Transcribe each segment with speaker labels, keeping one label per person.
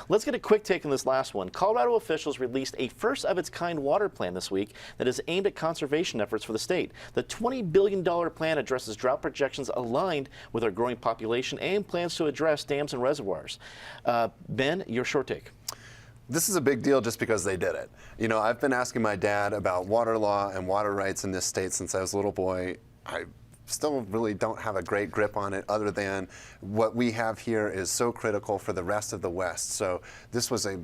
Speaker 1: Let's get a quick take on this last one. Colorado officials released a first-of-its-kind water plan this week that is aimed at conservation efforts for the state. The $20 billion plan addresses drought projections aligned with our growing population and plans to address dams and reservoirs. Ben, your short take.
Speaker 2: This is a big deal just because they did it. You know, I've been asking my dad about water law and water rights in this state since I was a little boy. I still really don't have a great grip on it other than what we have here is so critical for the rest of the West. So this was a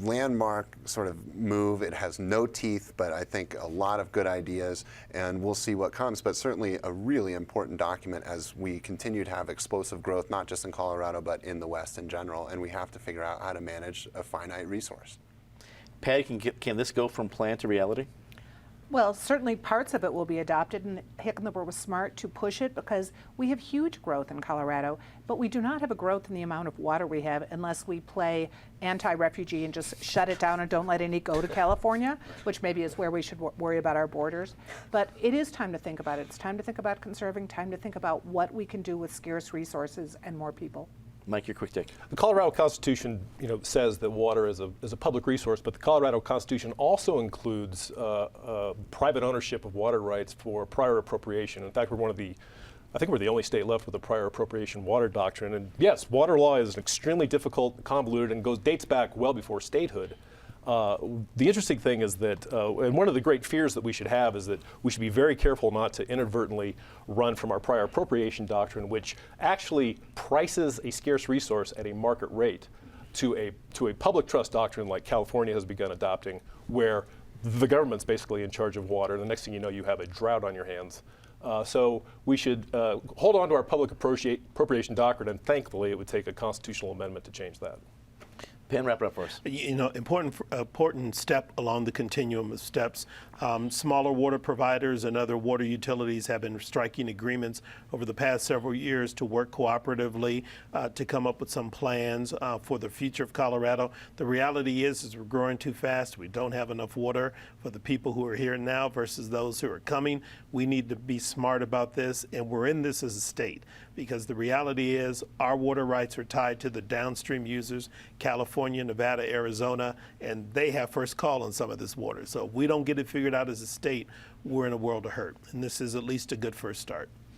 Speaker 2: landmark sort of move. It has no teeth, but I think a lot of good ideas, and we'll see what comes. But certainly a really important document as we continue to have explosive growth, not just in Colorado, but in the West in general, and we have to figure out how to manage a finite resource.
Speaker 1: Patty, can this go from plan to reality?
Speaker 3: Well, certainly parts of it will be adopted, and Hickenlooper was smart to push it because we have huge growth in Colorado, but we do not have a growth in the amount of water we have unless we play anti-refugee and just shut it down and don't let any go to California, which maybe is where we should worry about our borders. But it is time to think about it. It's time to think about conserving, time to think about what we can do with scarce resources and more people.
Speaker 1: Mike, your quick take.
Speaker 4: The Colorado Constitution, says that water is a public resource, but the Colorado Constitution also includes private ownership of water rights for prior appropriation. In fact, I think we're the only state left with a prior appropriation water doctrine. And yes, water law is extremely difficult, convoluted, and dates back well before statehood. The interesting thing is that, and one of the great fears that we should have is that we should be very careful not to inadvertently run from our prior appropriation doctrine, which actually prices a scarce resource at a market rate, to a public trust doctrine like California has begun adopting, where the government's basically in charge of water. The next thing you know, you have a drought on your hands. So we should hold on to our public appropriation doctrine, and thankfully it would take a constitutional amendment to change that.
Speaker 1: Ben, wrap it up for us.
Speaker 5: Important step along the continuum of steps. Smaller water providers and other water utilities have been striking agreements over the past several years to work cooperatively to come up with some plans for the future of Colorado. The reality is we're growing too fast. We don't have enough water for the people who are here now versus those who are coming. We need to be smart about this, and we're in this as a state because the reality is our water rights are tied to the downstream users, California, Nevada, Arizona, and they have first call on some of this water. So if we don't get it figured out as a state, we're in a world of hurt. And this is at least a good first start.